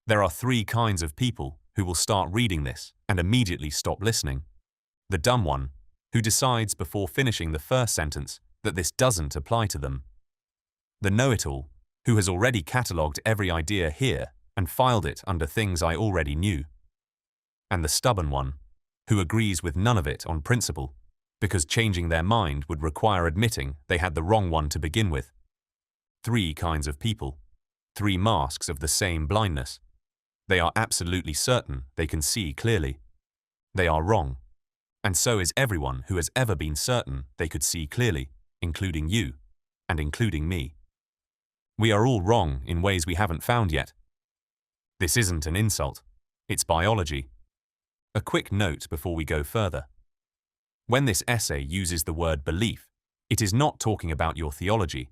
There are three kinds of people who will start reading this and immediately stop listening. The dumb one, who decides before finishing the first sentence that this doesn't apply to them. The know-it-all, who has already catalogued every idea here and filed it under things I already knew. And the stubborn one, who agrees with none of it on principle, because changing their mind would require admitting they had the wrong one to begin with. Three kinds of people, three masks of the same blindness. They are absolutely certain they can see clearly. They are wrong. And so is everyone who has ever been certain they could see clearly, including you, and including me. We are all wrong in ways we haven't found yet. This isn't an insult. It's biology. A quick note before we go further. When this essay uses the word belief, it is not talking about your theology.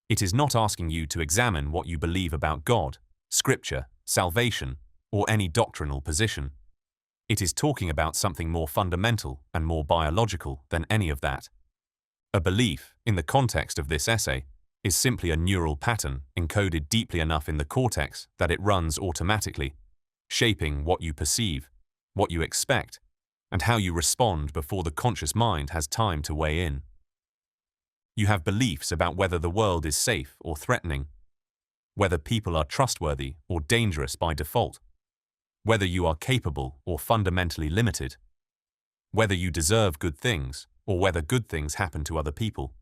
It is not asking you to examine what you believe about God, Scripture, salvation, or any doctrinal position. It is talking about something more fundamental and more biological than any of that. A belief, in the context of this essay, is simply a neural pattern encoded deeply enough in the cortex that it runs automatically, shaping what you perceive, what you expect, and how you respond before the conscious mind has time to weigh in. You have beliefs about whether the world is safe or threatening, whether people are trustworthy or dangerous by default, whether you are capable or fundamentally limited, whether you deserve good things or whether good things happen to other people,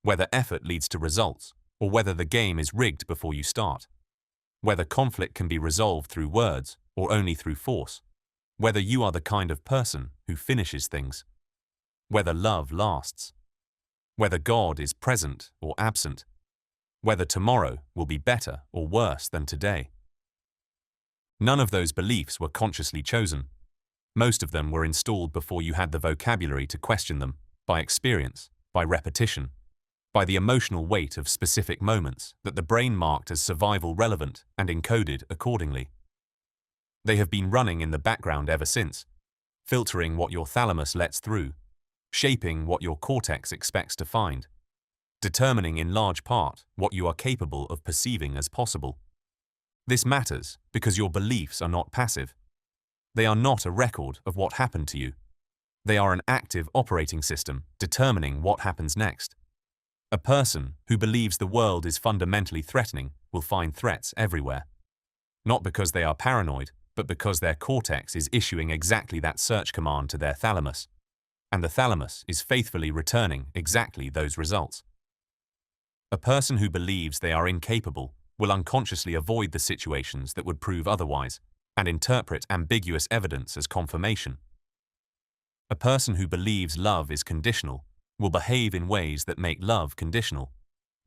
whether effort leads to results or whether the game is rigged before you start, whether conflict can be resolved through words or only through force, whether you are the kind of person who finishes things, whether love lasts, whether God is present or absent, whether tomorrow will be better or worse than today. None of those beliefs were consciously chosen. Most of them were installed before you had the vocabulary to question them, by experience, by repetition, by the emotional weight of specific moments that the brain marked as survival relevant and encoded accordingly. They have been running in the background ever since, filtering what your thalamus lets through, shaping what your cortex expects to find, determining in large part what you are capable of perceiving as possible. This matters because your beliefs are not passive. They are not a record of what happened to you. They are an active operating system determining what happens next. A person who believes the world is fundamentally threatening will find threats everywhere. Not because they are paranoid, but because their cortex is issuing exactly that search command to their thalamus, and the thalamus is faithfully returning exactly those results. A person who believes they are incapable will unconsciously avoid the situations that would prove otherwise, and interpret ambiguous evidence as confirmation. A person who believes love is conditional will behave in ways that make love conditional,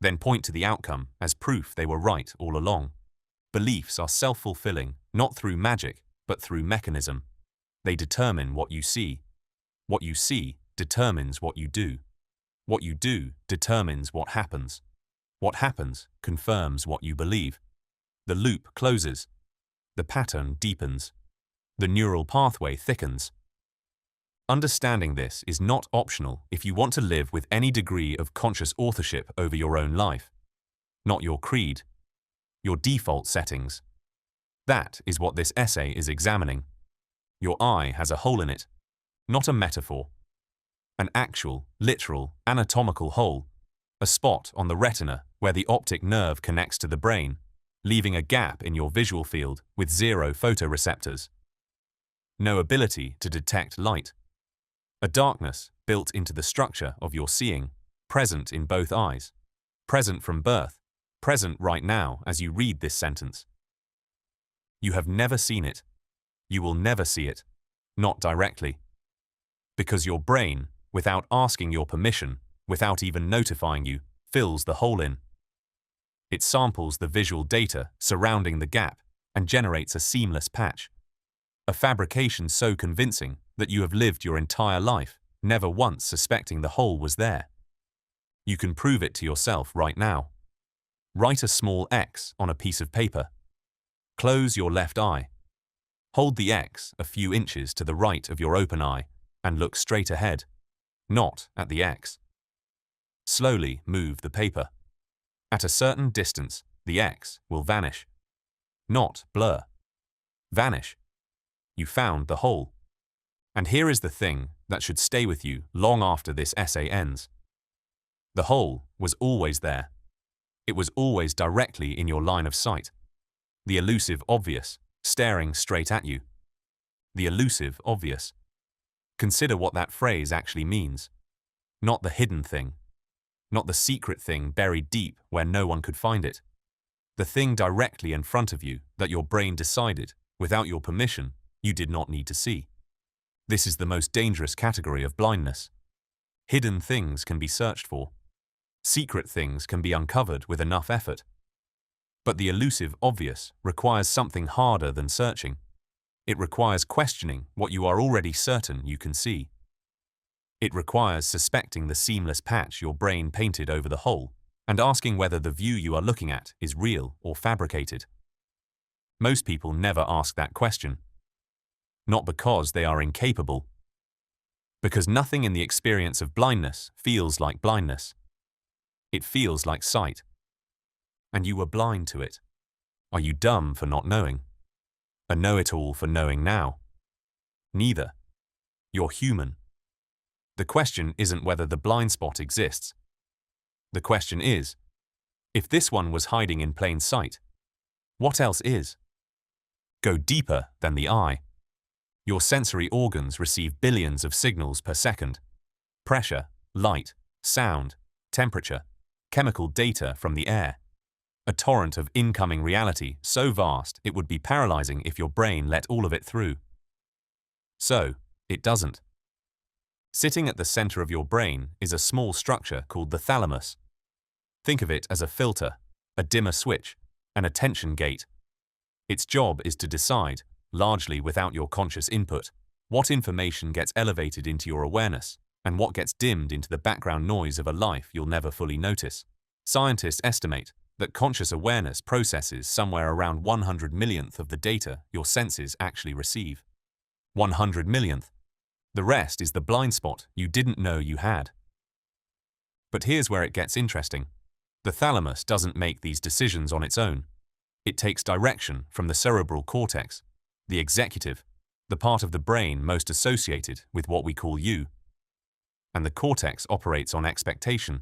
then point to the outcome as proof they were right all along. Beliefs are self-fulfilling, not through magic, but through mechanism. They determine what you see. What you see determines what you do. What you do determines what happens. What happens confirms what you believe. The loop closes. The pattern deepens. The neural pathway thickens. Understanding this is not optional if you want to live with any degree of conscious authorship over your own life. Not your creed. Your default settings. That is what this essay is examining. Your eye has a hole in it, not a metaphor. An actual, literal, anatomical hole. A spot on the retina where the optic nerve connects to the brain, leaving a gap in your visual field with 0 photoreceptors. No ability to detect light. A darkness built into the structure of your seeing, present in both eyes, present from birth, present right now as you read this sentence. You have never seen it. You will never see it, not directly. Because your brain, without asking your permission, without even notifying you, fills the hole in. It samples the visual data surrounding the gap and generates a seamless patch. A fabrication so convincing that you have lived your entire life, never once suspecting the hole was there. You can prove it to yourself right now. Write a small X on a piece of paper. Close your left eye. Hold the X a few inches to the right of your open eye and look straight ahead, not at the X. Slowly move the paper. At a certain distance, the X will vanish. not blur. Vanish. You found the whole. And here is the thing that should stay with you long after this essay ends. The whole was always there. It was always directly in your line of sight. The elusive obvious, staring straight at you. The elusive obvious. Consider what that phrase actually means. Not the hidden thing. Not the secret thing buried deep where no one could find it. The thing directly in front of you that your brain decided, without your permission, you did not need to see. This is the most dangerous category of blindness. Hidden things can be searched for. Secret things can be uncovered with enough effort. But the elusive obvious requires something harder than searching. It requires questioning what you are already certain you can see. It requires suspecting the seamless patch your brain painted over the whole and asking whether the view you are looking at is real or fabricated. Most people never ask that question. Not because they are incapable. Because nothing in the experience of blindness feels like blindness. It feels like sight. And you were blind to it. Are you dumb for not knowing? A know-it-all for knowing now? Neither. You're human. The question isn't whether the blind spot exists. The question is, if this one was hiding in plain sight, what else is? Go deeper than the eye. Your sensory organs receive billions of signals per second. Pressure, light, sound, temperature, chemical data from the air. A torrent of incoming reality so vast it would be paralyzing if your brain let all of it through. So, it doesn't. Sitting at the center of your brain is a small structure called the thalamus. Think of it as a filter, a dimmer switch, an attention gate. Its job is to decide, largely without your conscious input, what information gets elevated into your awareness and what gets dimmed into the background noise of a life you'll never fully notice. Scientists estimate that conscious awareness processes somewhere around 100 millionth of the data your senses actually receive. 100 millionth. The rest is the blind spot you didn't know you had. But here's where it gets interesting. The thalamus doesn't make these decisions on its own. It takes direction from the cerebral cortex, the executive, the part of the brain most associated with what we call you. And the cortex operates on expectation.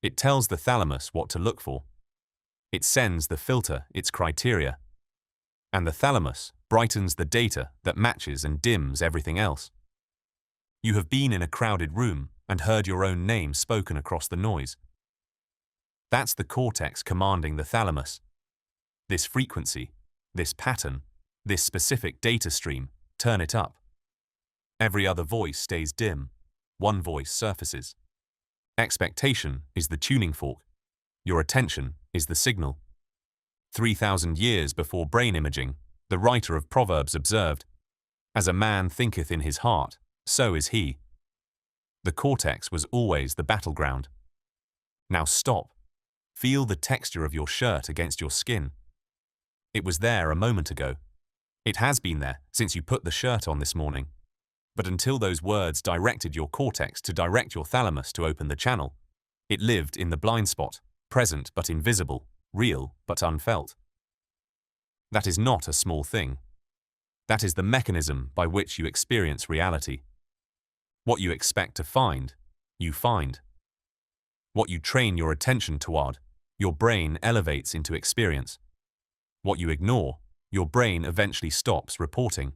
It tells the thalamus what to look for. It sends the filter its criteria. And the thalamus brightens the data that matches and dims everything else. You have been in a crowded room and heard your own name spoken across the noise. That's the cortex commanding the thalamus. This frequency, this pattern, this specific data stream, turn it up. Every other voice stays dim. One voice surfaces. Expectation is the tuning fork. Your attention is the signal. 3,000 years before brain imaging, the writer of Proverbs observed, "As a man thinketh in his heart, so is he." The cortex was always the battleground. Now stop. Feel the texture of your shirt against your skin. It was there a moment ago. It has been there since you put the shirt on this morning. But until those words directed your cortex to direct your thalamus to open the channel, it lived in the blind spot, present but invisible, real but unfelt. That is not a small thing. That is the mechanism by which you experience reality. What you expect to find, you find. What you train your attention toward, your brain elevates into experience. What you ignore, your brain eventually stops reporting.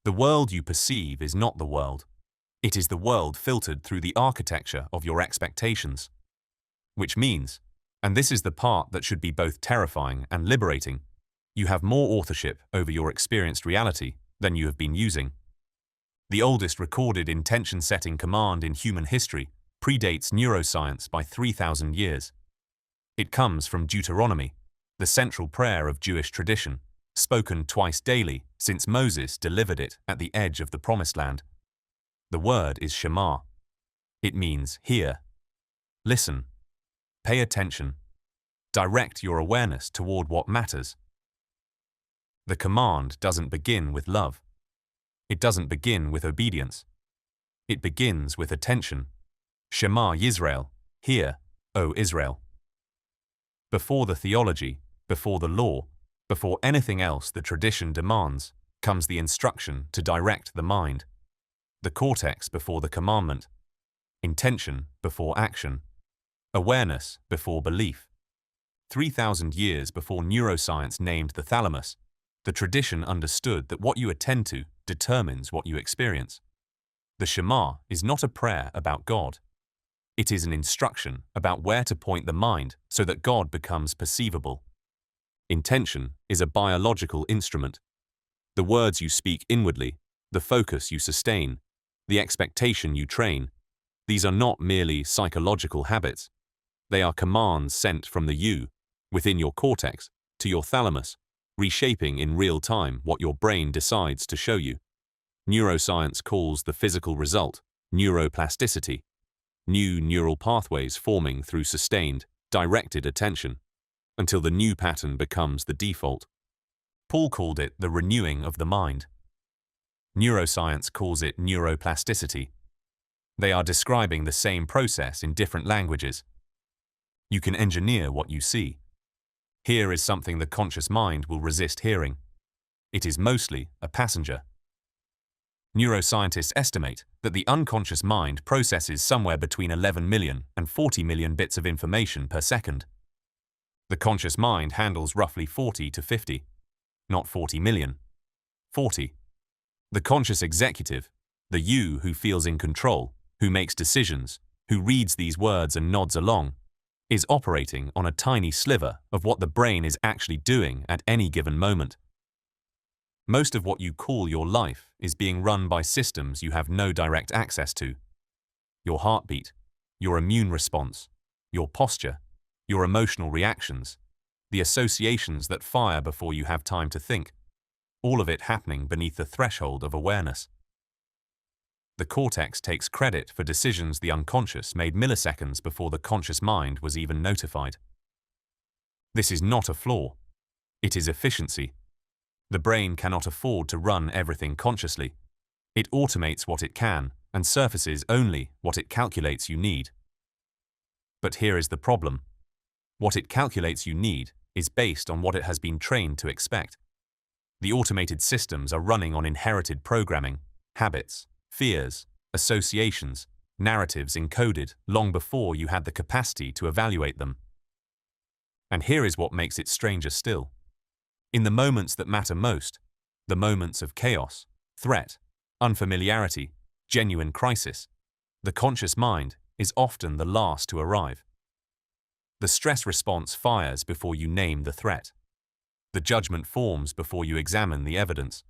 The world you perceive is not the world. It is the world filtered through the architecture of your expectations. Which means, and this is the part that should be both terrifying and liberating, you have more authorship over your experienced reality than you have been using. The oldest recorded intention-setting command in human history predates neuroscience by 3,000 years. It comes from Deuteronomy, the central prayer of Jewish tradition, spoken twice daily since Moses delivered it at the edge of the Promised Land. The word is Shema. It means hear, listen, pay attention, direct your awareness toward what matters. The command doesn't begin with love. It doesn't begin with obedience. It begins with attention. Shema Yisrael, hear, O Israel. Before the theology, before the law, Before anything else the tradition demands comes the instruction to direct the mind. The cortex before the commandment. Intention before action. Awareness before belief. 3,000 years before neuroscience named the thalamus, the tradition understood that what you attend to determines what you experience. The Shema is not a prayer about God. It is an instruction about where to point the mind so that God becomes perceivable. Intention is a biological instrument. The words you speak inwardly, the focus you sustain, the expectation you train, these are not merely psychological habits. They are commands sent from the you, within your cortex, to your thalamus, reshaping in real time what your brain decides to show you. Neuroscience calls the physical result neuroplasticity, new neural pathways forming through sustained, directed attention, until the new pattern becomes the default. Paul called it the renewing of the mind. Neuroscience calls it neuroplasticity. They are describing the same process in different languages. You can engineer what you see. Here is something the conscious mind will resist hearing. It is mostly a passenger. Neuroscientists estimate that the unconscious mind processes somewhere between 11 million and 40 million bits of information per second. The conscious mind handles roughly 40 to 50, not 40 million. 40. The conscious executive, the you who feels in control, who makes decisions, who reads these words and nods along, is operating on a tiny sliver of what the brain is actually doing at any given moment. Most of what you call your life is being run by systems you have no direct access to. Your heartbeat, your immune response, your posture, your emotional reactions, the associations that fire before you have time to think, all of it happening beneath the threshold of awareness. The cortex takes credit for decisions the unconscious made milliseconds before the conscious mind was even notified. This is not a flaw. It is efficiency. The brain cannot afford to run everything consciously. It automates what it can and surfaces only what it calculates you need. But here is the problem. What it calculates you need is based on what it has been trained to expect. The automated systems are running on inherited programming, habits, fears, associations, narratives encoded long before you had the capacity to evaluate them. And here is what makes it stranger still. In the moments that matter most, the moments of chaos, threat, unfamiliarity, genuine crisis, the conscious mind is often the last to arrive. The stress response fires before you name the threat. The judgment forms before you examine the evidence.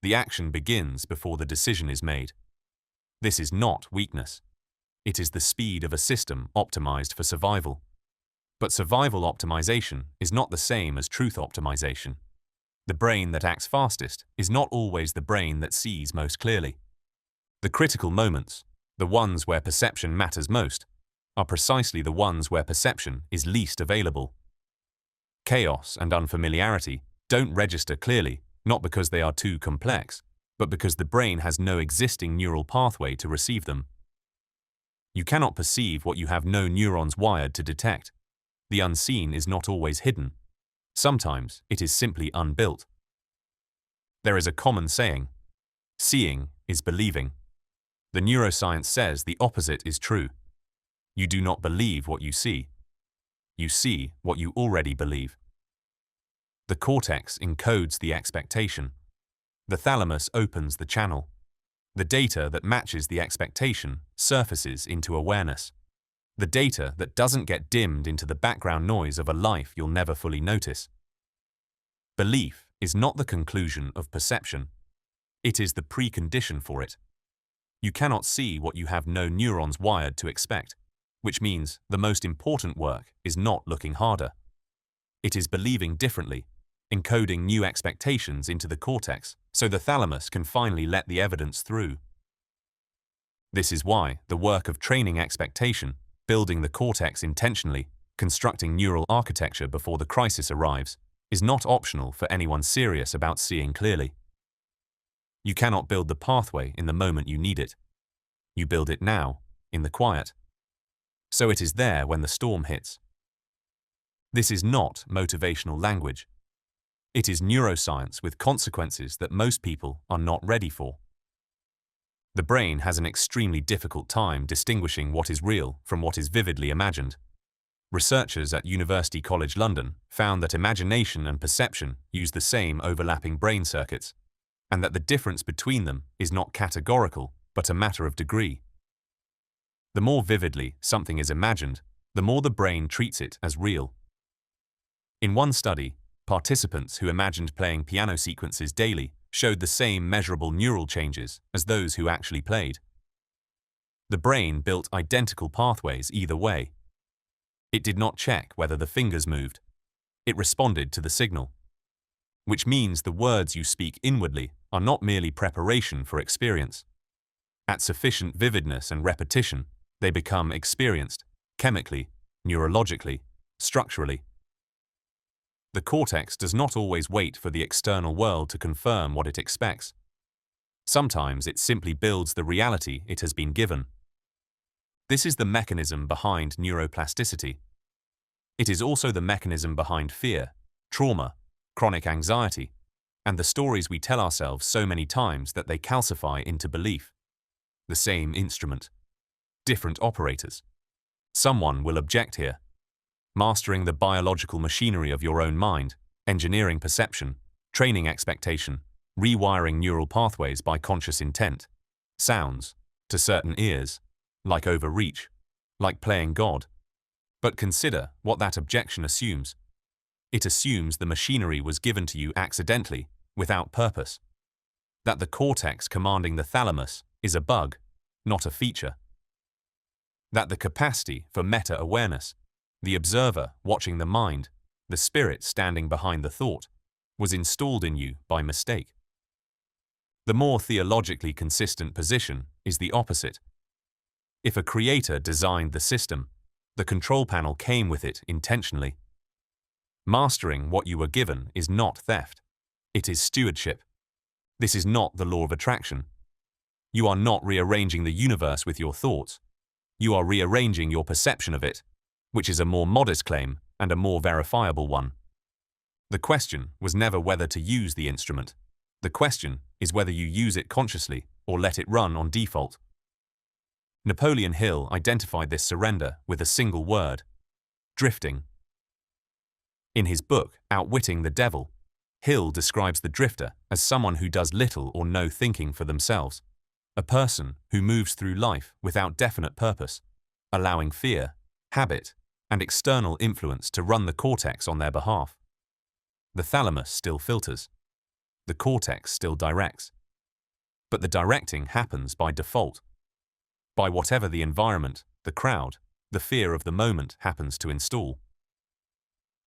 The action begins before the decision is made. This is not weakness. It is the speed of a system optimized for survival. But survival optimization is not the same as truth optimization. The brain that acts fastest is not always the brain that sees most clearly. The critical moments, the ones where perception matters most, are precisely the ones where perception is least available. Chaos and unfamiliarity don't register clearly, not because they are too complex, but because the brain has no existing neural pathway to receive them. You cannot perceive what you have no neurons wired to detect. The unseen is not always hidden. Sometimes it is simply unbuilt. There is a common saying, seeing is believing. The neuroscience says the opposite is true. You do not believe what you see. You see what you already believe. The cortex encodes the expectation. The thalamus opens the channel. The data that matches the expectation surfaces into awareness. The data that doesn't get dimmed into the background noise of a life you'll never fully notice. Belief is not the conclusion of perception. It is the precondition for it. You cannot see what you have no neurons wired to expect, which means the most important work is not looking harder. It is believing differently, encoding new expectations into the cortex so the thalamus can finally let the evidence through. This is why the work of training expectation, building the cortex intentionally, constructing neural architecture before the crisis arrives, is not optional for anyone serious about seeing clearly. You cannot build the pathway in the moment you need it. You build it now, in the quiet. So it is there when the storm hits. This is not motivational language. It is neuroscience with consequences that most people are not ready for. The brain has an extremely difficult time distinguishing what is real from what is vividly imagined. Researchers at University College London found that imagination and perception use the same overlapping brain circuits, and that the difference between them is not categorical, but a matter of degree. The more vividly something is imagined, the more the brain treats it as real. In one study, participants who imagined playing piano sequences daily showed the same measurable neural changes as those who actually played. The brain built identical pathways either way. It did not check whether the fingers moved. It responded to the signal. Which means the words you speak inwardly are not merely preparation for experience. At sufficient vividness and repetition, they become experienced, chemically, neurologically, structurally. The cortex does not always wait for the external world to confirm what it expects. Sometimes it simply builds the reality it has been given. This is the mechanism behind neuroplasticity. It is also the mechanism behind fear, trauma, chronic anxiety, and the stories we tell ourselves so many times that they calcify into belief. The same instrument. Different operators. Someone will object here. Mastering the biological machinery of your own mind, engineering perception, training expectation, rewiring neural pathways by conscious intent, sounds, to certain ears, like overreach, like playing God. But consider what that objection assumes. It assumes the machinery was given to you accidentally, without purpose. That the cortex commanding the thalamus is a bug, not a feature. That the capacity for meta-awareness, the observer watching the mind, the spirit standing behind the thought, was installed in you by mistake. The more theologically consistent position is the opposite. If a creator designed the system, the control panel came with it intentionally. Mastering what you were given is not theft. It is stewardship. This is not the law of attraction. You are not rearranging the universe with your thoughts. You are rearranging your perception of it, which is a more modest claim and a more verifiable one. The question was never whether to use the instrument. The question is whether you use it consciously or let it run on default. Napoleon Hill identified this surrender with a single word: drifting. In his book, Outwitting the Devil, Hill describes the drifter as someone who does little or no thinking for themselves, a person who moves through life without definite purpose, allowing fear, habit, and external influence to run the cortex on their behalf. The thalamus still filters. The cortex still directs. But the directing happens by default. By whatever the environment, the crowd, the fear of the moment happens to install.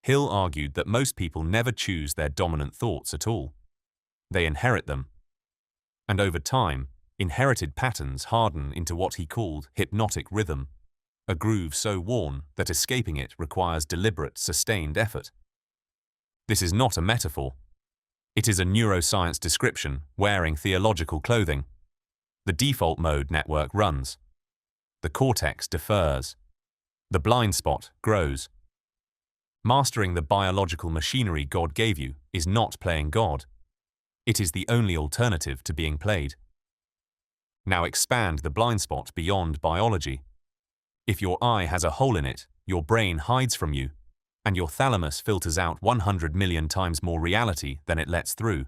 Hill argued that most people never choose their dominant thoughts at all. They inherit them. And over time, inherited patterns harden into what he called hypnotic rhythm, a groove so worn that escaping it requires deliberate, sustained effort. This is not a metaphor. It is a neuroscience description wearing theological clothing. The default mode network runs. The cortex defers. The blind spot grows. Mastering the biological machinery God gave you is not playing God. It is the only alternative to being played. Now expand the blind spot beyond biology. If your eye has a hole in it, your brain hides from you, and your thalamus filters out 100 million times more reality than it lets through.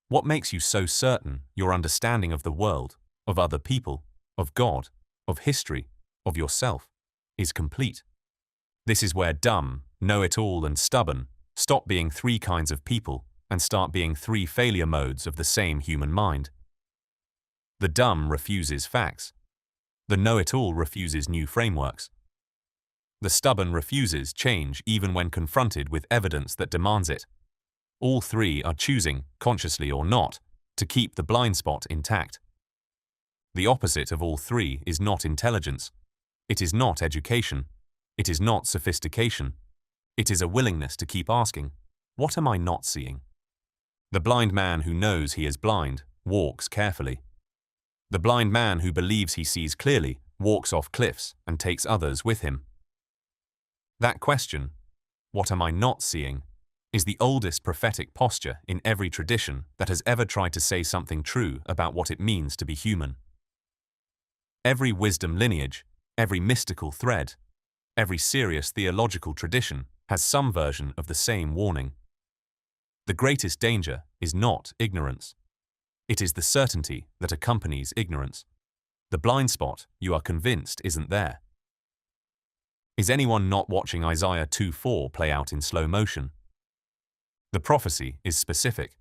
What makes you so certain your understanding of the world, of other people, of God, of history, of yourself, is complete? This is where dumb, know-it-all and stubborn stop being three kinds of people and start being three failure modes of the same human mind. The dumb refuses facts. The know-it-all refuses new frameworks. The stubborn refuses change even when confronted with evidence that demands it. All three are choosing, consciously or not, to keep the blind spot intact. The opposite of all three is not intelligence. It is not education. It is not sophistication. It is a willingness to keep asking, what am I not seeing? The blind man who knows he is blind walks carefully. The blind man who believes he sees clearly walks off cliffs and takes others with him. That question, what am I not seeing, is the oldest prophetic posture in every tradition that has ever tried to say something true about what it means to be human. Every wisdom lineage, every mystical thread, every serious theological tradition has some version of the same warning. The greatest danger is not ignorance. It is the certainty that accompanies ignorance. The blind spot you are convinced isn't there. Is anyone not watching Isaiah 2:4 play out in slow motion? The prophecy is specific.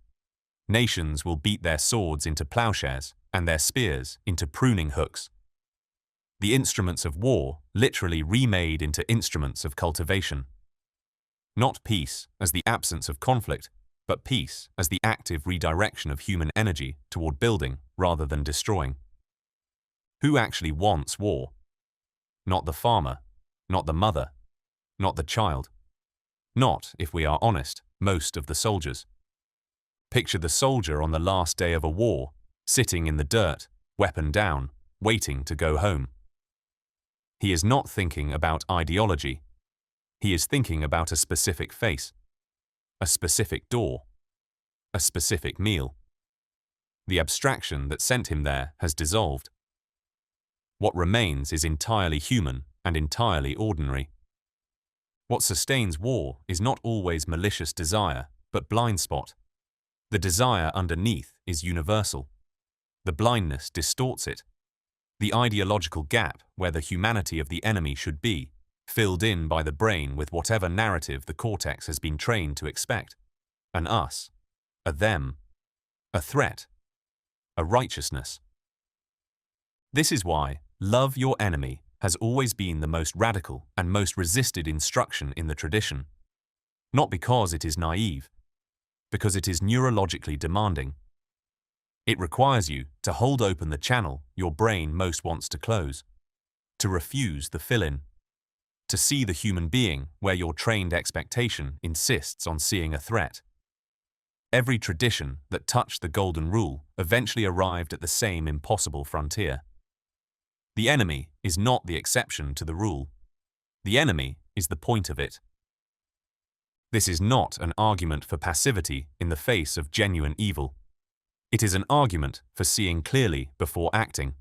Nations will beat their swords into plowshares and their spears into pruning hooks. The instruments of war literally remade into instruments of cultivation. Not peace as the absence of conflict, but peace as the active redirection of human energy toward building rather than destroying. Who actually wants war? Not the farmer, not the mother, not the child. Not, if we are honest, most of the soldiers. Picture the soldier on the last day of a war, sitting in the dirt, weapon down, waiting to go home. He is not thinking about ideology. He is thinking about a specific face, a specific door, a specific meal. The abstraction that sent him there has dissolved. What remains is entirely human and entirely ordinary. What sustains war is not always malicious desire, but blind spot. The desire underneath is universal. The blindness distorts it. The ideological gap where the humanity of the enemy should be, filled in by the brain with whatever narrative the cortex has been trained to expect. An us, a them, a threat, a righteousness. This is why love your enemy has always been the most radical and most resisted instruction in the tradition. Not because it is naive, because it is neurologically demanding. It requires you to hold open the channel your brain most wants to close, to refuse the fill-in, to see the human being where your trained expectation insists on seeing a threat. Every tradition that touched the golden rule eventually arrived at the same impossible frontier. The enemy is not the exception to the rule. The enemy is the point of it. This is not an argument for passivity in the face of genuine evil. It is an argument for seeing clearly before acting,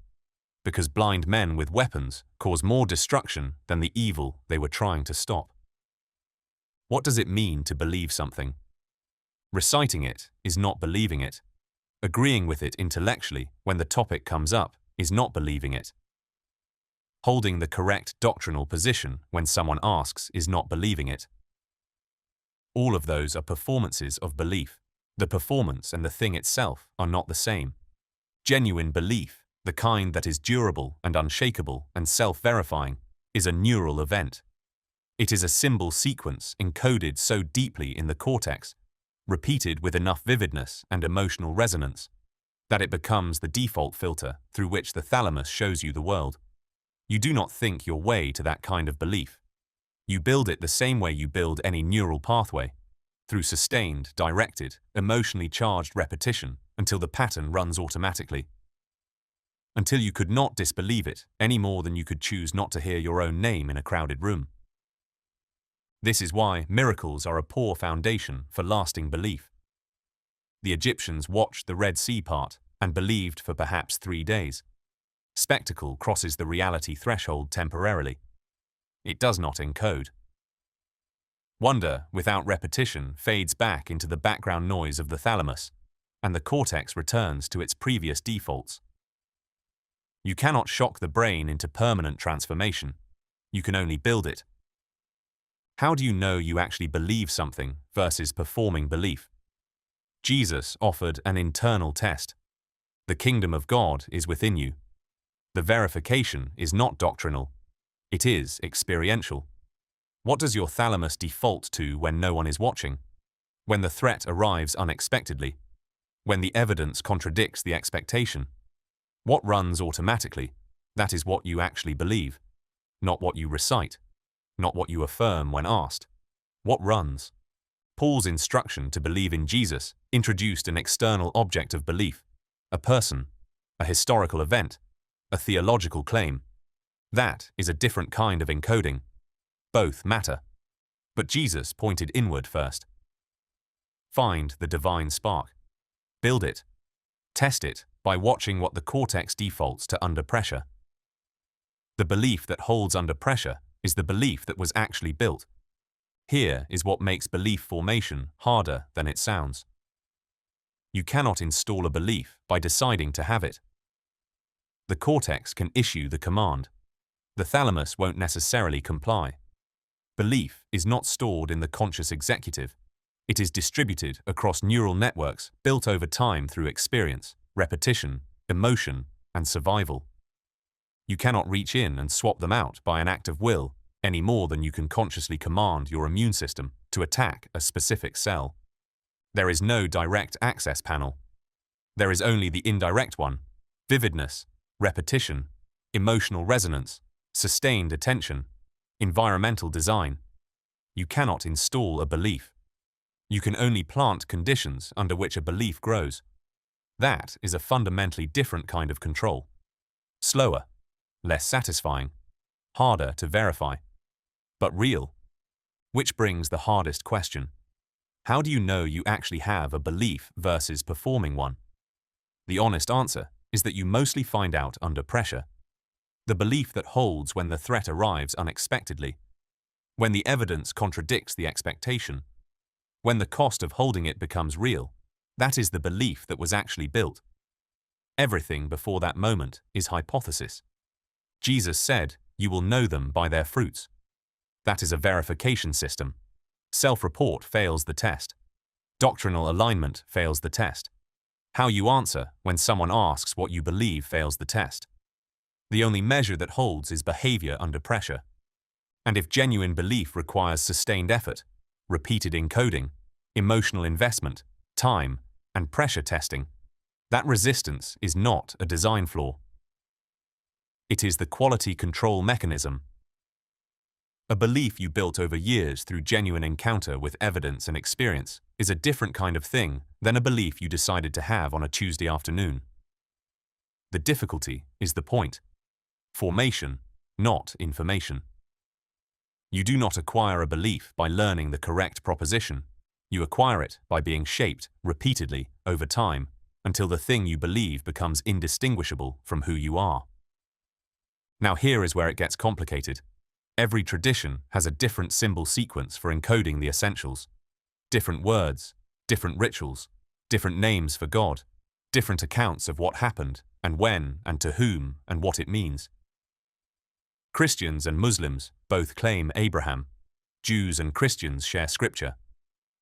because blind men with weapons cause more destruction than the evil they were trying to stop. What does it mean to believe something? Reciting it is not believing it. Agreeing with it intellectually when the topic comes up is not believing it. Holding the correct doctrinal position when someone asks is not believing it. All of those are performances of belief. The performance and the thing itself are not the same. Genuine belief, the kind that is durable and unshakable and self-verifying, is a neural event. It is a symbol sequence encoded so deeply in the cortex, repeated with enough vividness and emotional resonance, that it becomes the default filter through which the thalamus shows you the world. You do not think your way to that kind of belief. You build it the same way you build any neural pathway, through sustained, directed, emotionally charged repetition until the pattern runs automatically. Until you could not disbelieve it any more than you could choose not to hear your own name in a crowded room. This is why miracles are a poor foundation for lasting belief. The Egyptians watched the Red Sea part and believed for perhaps 3 days. Spectacle crosses the reality threshold temporarily. It does not encode. Wonder, without repetition, fades back into the background noise of the thalamus, and the cortex returns to its previous defaults. You cannot shock the brain into permanent transformation. You can only build it. How do you know you actually believe something versus performing belief? Jesus offered an internal test. The kingdom of God is within you. The verification is not doctrinal. It is experiential. What does your thalamus default to when no one is watching? When the threat arrives unexpectedly? When the evidence contradicts the expectation? What runs automatically? That is what you actually believe, not what you recite, not what you affirm when asked. What runs? Paul's instruction to believe in Jesus introduced an external object of belief, a person, a historical event, a theological claim. That is a different kind of encoding. Both matter. But Jesus pointed inward first. Find the divine spark. Build it. Test it by watching what the cortex defaults to under pressure. The belief that holds under pressure is the belief that was actually built. Here is what makes belief formation harder than it sounds. You cannot install a belief by deciding to have it. The cortex can issue the command. The thalamus won't necessarily comply. Belief is not stored in the conscious executive. It is distributed across neural networks built over time through experience, repetition, emotion, and survival. You cannot reach in and swap them out by an act of will any more than you can consciously command your immune system to attack a specific cell. There is no direct access panel. There is only the indirect one: vividness, repetition, emotional resonance, sustained attention, environmental design. You cannot install a belief. You can only plant conditions under which a belief grows. That is a fundamentally different kind of control. Slower, less satisfying, harder to verify, but real. Which brings the hardest question. How do you know you actually have a belief versus performing one? The honest answer is that you mostly find out under pressure. The belief that holds when the threat arrives unexpectedly, when the evidence contradicts the expectation, when the cost of holding it becomes real, that is the belief that was actually built. Everything before that moment is hypothesis. Jesus said, "You will know them by their fruits." That is a verification system. Self-report fails the test. Doctrinal alignment fails the test. How you answer when someone asks what you believe fails the test. The only measure that holds is behavior under pressure. And if genuine belief requires sustained effort, repeated encoding, emotional investment, time, and pressure testing, that resistance is not a design flaw. It is the quality control mechanism. A belief you built over years through genuine encounter with evidence and experience is a different kind of thing than a belief you decided to have on a Tuesday afternoon. The difficulty is the point. Formation, not information. You do not acquire a belief by learning the correct proposition. You acquire it by being shaped repeatedly over time until the thing you believe becomes indistinguishable from who you are. Now here is where it gets complicated. Every tradition has a different symbol sequence for encoding the essentials. Different words, different rituals, different names for God, different accounts of what happened and when and to whom and what it means. Christians and Muslims both claim Abraham. Jews and Christians share scripture.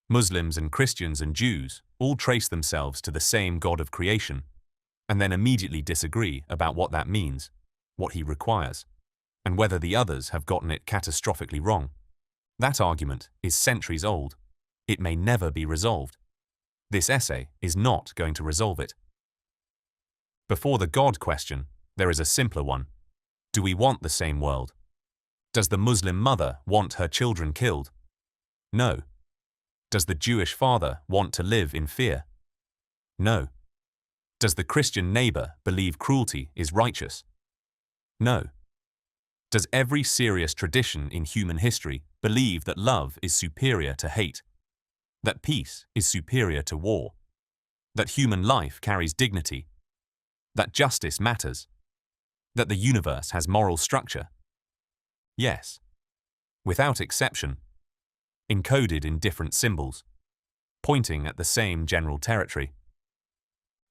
Muslims and Christians and Jews all trace themselves to the same God of creation, and then immediately disagree about what that means, what he requires, and whether the others have gotten it catastrophically wrong. That argument is centuries old. It may never be resolved. This essay is not going to resolve it. Before the God question, there is a simpler one. Do we want the same world? Does the Muslim mother want her children killed? No. Does the Jewish father want to live in fear? No. Does the Christian neighbor believe cruelty is righteous? No. Does every serious tradition in human history believe that love is superior to hate? That peace is superior to war? That human life carries dignity? That justice matters? That the universe has moral structure? Yes. Without exception. Encoded in different symbols, pointing at the same general territory.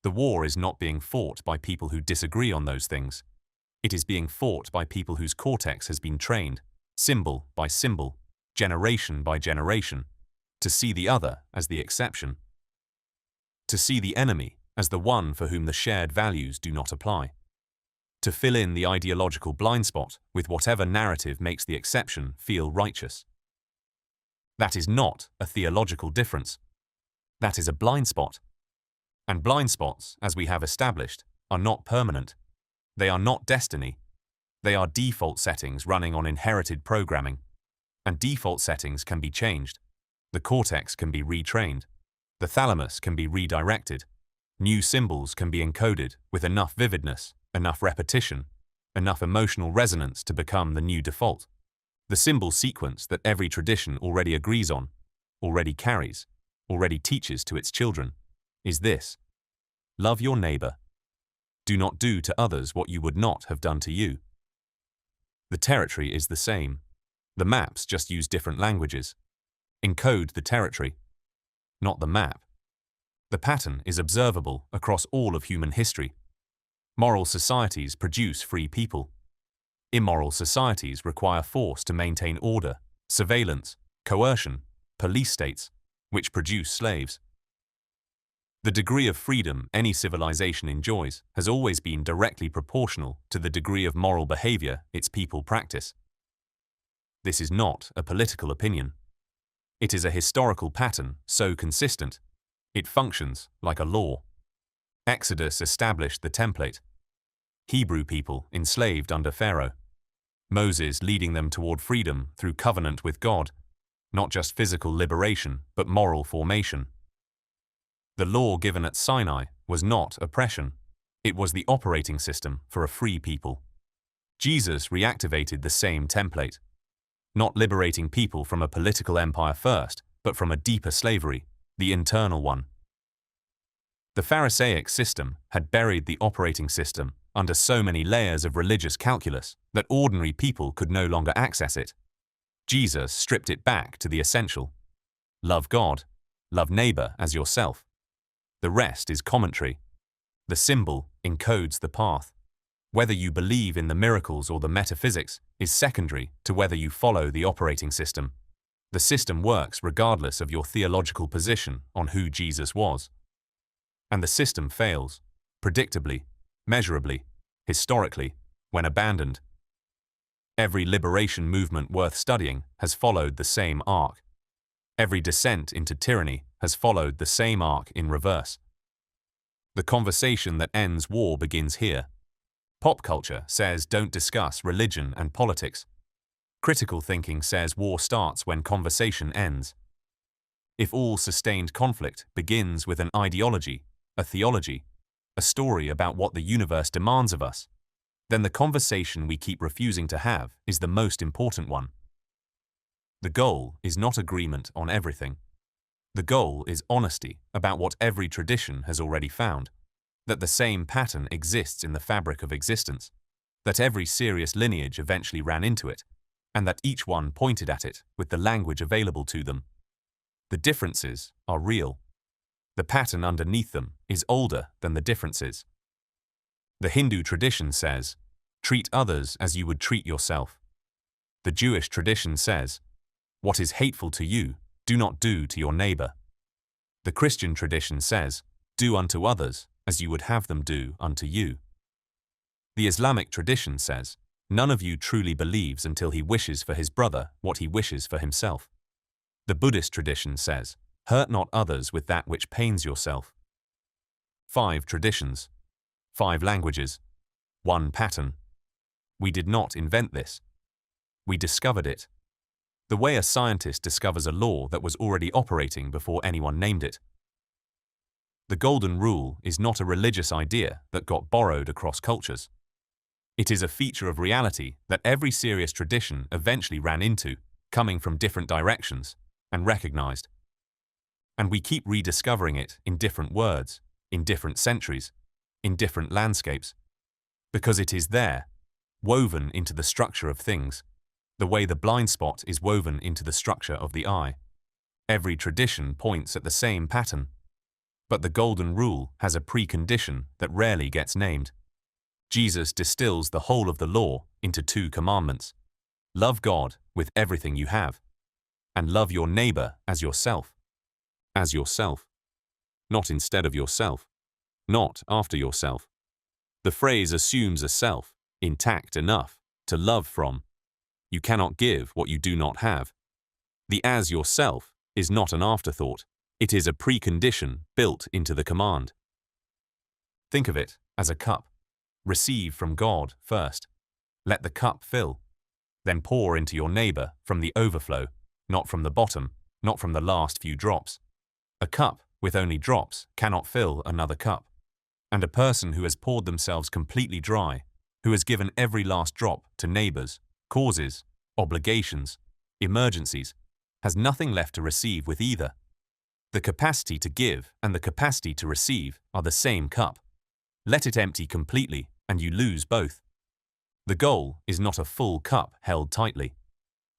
The war is not being fought by people who disagree on those things. It is being fought by people whose cortex has been trained, symbol by symbol, generation by generation, to see the other as the exception. To see the enemy as the one for whom the shared values do not apply. To fill in the ideological blind spot with whatever narrative makes the exception feel righteous. That is not a theological difference. That is a blind spot. And blind spots, as we have established, are not permanent. They are not destiny. They are default settings running on inherited programming. And default settings can be changed. The cortex can be retrained. The thalamus can be redirected. New symbols can be encoded with enough vividness, enough repetition, enough emotional resonance to become the new default. The symbol sequence that every tradition already agrees on, already carries, already teaches to its children, is this: love your neighbor. Do not do to others what you would not have done to you. The territory is the same. The maps just use different languages. Encode the territory, not the map. The pattern is observable across all of human history. Moral societies produce free people. Immoral societies require force to maintain order, surveillance, coercion, police states, which produce slaves. The degree of freedom any civilization enjoys has always been directly proportional to the degree of moral behavior its people practice. This is not a political opinion. It is a historical pattern so consistent, it functions like a law. Exodus established the template. Hebrew people enslaved under Pharaoh. Moses leading them toward freedom through covenant with God, not just physical liberation, but moral formation. The law given at Sinai was not oppression. It was the operating system for a free people. Jesus reactivated the same template, not liberating people from a political empire first, but from a deeper slavery, the internal one. The Pharisaic system had buried the operating system under so many layers of religious calculus that ordinary people could no longer access it. Jesus stripped it back to the essential. Love God, love neighbor as yourself. The rest is commentary. The symbol encodes the path. Whether you believe in the miracles or the metaphysics is secondary to whether you follow the operating system. The system works regardless of your theological position on who Jesus was. And the system fails, predictably, measurably, historically, when abandoned. Every liberation movement worth studying has followed the same arc. Every descent into tyranny has followed the same arc in reverse. The conversation that ends war begins here. Pop culture says don't discuss religion and politics. Critical thinking says war starts when conversation ends. If all sustained conflict begins with an ideology, a theology, a story about what the universe demands of us, then the conversation we keep refusing to have is the most important one. The goal is not agreement on everything. The goal is honesty about what every tradition has already found, that the same pattern exists in the fabric of existence, that every serious lineage eventually ran into it, and that each one pointed at it with the language available to them. The differences are real. The pattern underneath them is older than the differences. The Hindu tradition says, treat others as you would treat yourself. The Jewish tradition says, what is hateful to you, do not do to your neighbor. The Christian tradition says, do unto others as you would have them do unto you. The Islamic tradition says, none of you truly believes until he wishes for his brother what he wishes for himself. The Buddhist tradition says, hurt not others with that which pains yourself. 5 traditions, 5 languages, 1 pattern. We did not invent this. We discovered it. The way a scientist discovers a law that was already operating before anyone named it. The Golden Rule is not a religious idea that got borrowed across cultures. It is a feature of reality that every serious tradition eventually ran into, coming from different directions, and recognized. And we keep rediscovering it in different words, in different centuries, in different landscapes. Because it is there, woven into the structure of things, the way the blind spot is woven into the structure of the eye. Every tradition points at the same pattern. But the Golden Rule has a precondition that rarely gets named. Jesus distills the whole of the law into 2 commandments. Love God with everything you have, and love your neighbor as yourself. As yourself. Not instead of yourself. Not after yourself. The phrase assumes a self, intact enough, to love from. You cannot give what you do not have. The as yourself is not an afterthought. It is a precondition built into the command. Think of it as a cup. Receive from God first. Let the cup fill. Then pour into your neighbor from the overflow, not from the bottom, not from the last few drops. A cup with only drops cannot fill another cup. And a person who has poured themselves completely dry, who has given every last drop to neighbors, causes, obligations, emergencies, has nothing left to receive with either. The capacity to give and the capacity to receive are the same cup. Let it empty completely and you lose both. The goal is not a full cup held tightly.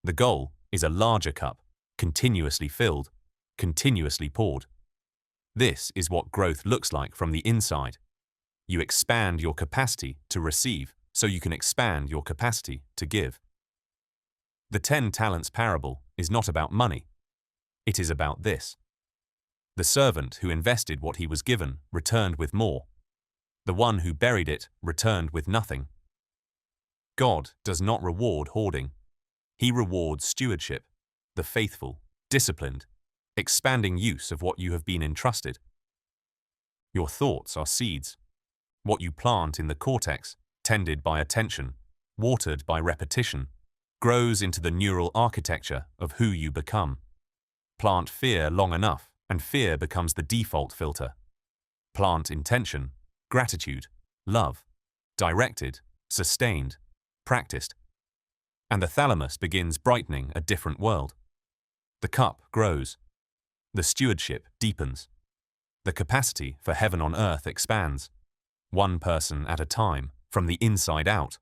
The goal is a larger cup, continuously filled, continuously poured. This is what growth looks like from the inside. You expand your capacity to receive so you can expand your capacity to give. The 10 talents parable is not about money. It is about this. The servant who invested what he was given returned with more. The one who buried it returned with nothing. God does not reward hoarding. He rewards stewardship, the faithful, disciplined, expanding use of what you have been entrusted. Your thoughts are seeds. What you plant in the cortex, tended by attention, watered by repetition, grows into the neural architecture of who you become. Plant fear long enough, and fear becomes the default filter. Plant intention, gratitude, love, directed, sustained, practiced. And the thalamus begins brightening a different world. The cup grows. The stewardship deepens. The capacity for heaven on earth expands. One person at a time, from the inside out.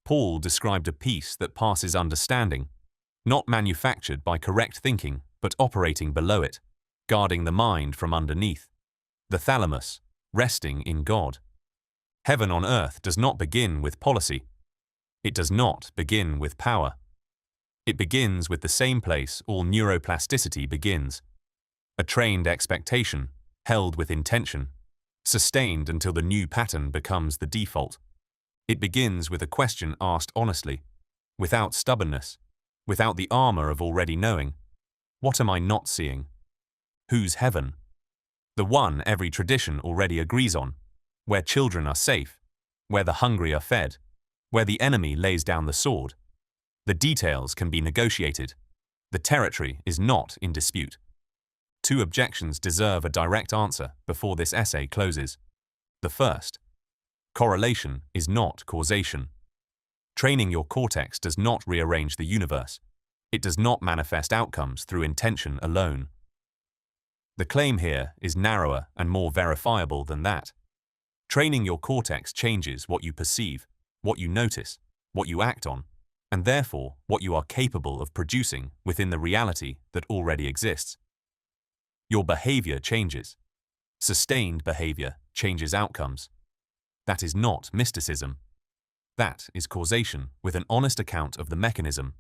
Paul described a peace that passes understanding, not manufactured by correct thinking, but operating below it, guarding the mind from underneath. The thalamus, resting in God. Heaven on earth does not begin with policy. It does not begin with power. It begins with the same place all neuroplasticity begins. A trained expectation, held with intention, sustained until the new pattern becomes the default. It begins with a question asked honestly, without stubbornness, without the armor of already knowing. What am I not seeing? Whose heaven? The one every tradition already agrees on, where children are safe, where the hungry are fed, where the enemy lays down the sword. The details can be negotiated. The territory is not in dispute. 2 objections deserve a direct answer before this essay closes. The first, correlation is not causation. Training your cortex does not rearrange the universe. It does not manifest outcomes through intention alone. The claim here is narrower and more verifiable than that. Training your cortex changes what you perceive, what you notice, what you act on, and therefore what you are capable of producing within the reality that already exists. Your behavior changes. Sustained behavior changes outcomes. That is not mysticism. That is causation with an honest account of the mechanism.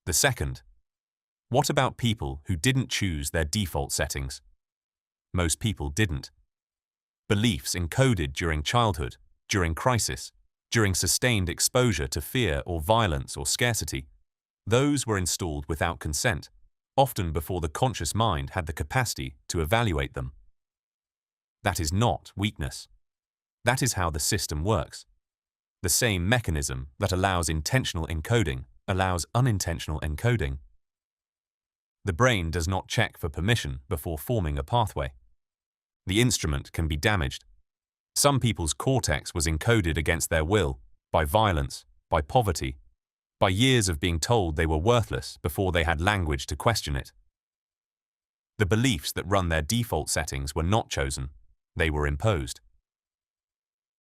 The second, what about people who didn't choose their default settings? Most people didn't. Beliefs encoded during childhood, during crisis, during sustained exposure to fear or violence or scarcity, those were installed without consent, often before the conscious mind had the capacity to evaluate them. That is not weakness. That is how the system works. The same mechanism that allows intentional encoding allows unintentional encoding. The brain does not check for permission before forming a pathway. The instrument can be damaged. Some people's cortex was encoded against their will, by violence, by poverty, by years of being told they were worthless before they had language to question it. The beliefs that run their default settings were not chosen, they were imposed.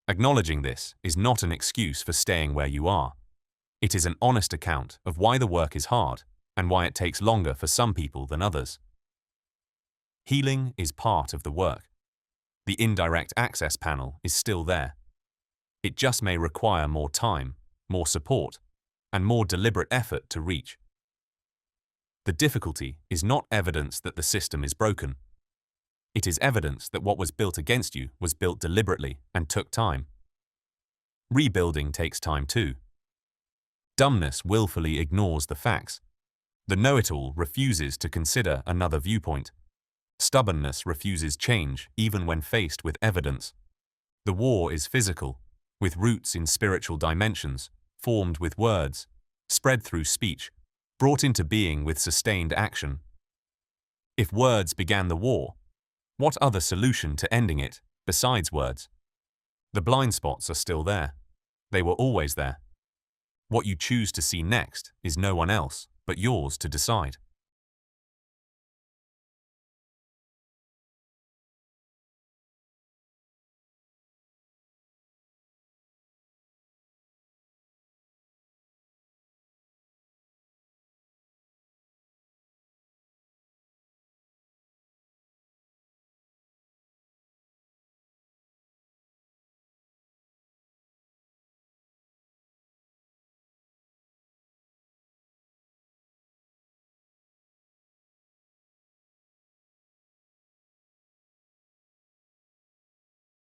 Acknowledging this is not an excuse for staying where you are. It is an honest account of why the work is hard and why it takes longer for some people than others. Healing is part of the work. The indirect access panel is still there. It just may require more time, more support, and more deliberate effort to reach. The difficulty is not evidence that the system is broken. It is evidence that what was built against you was built deliberately and took time. Rebuilding takes time too. Dumbness willfully ignores the facts. The know-it-all refuses to consider another viewpoint. Stubbornness refuses change even when faced with evidence. The war is physical, with roots in spiritual dimensions, formed with words, spread through speech, brought into being with sustained action. If words began the war, what other solution to ending it besides words? The blind spots are still there. They were always there. What you choose to see next is no one else but yours to decide.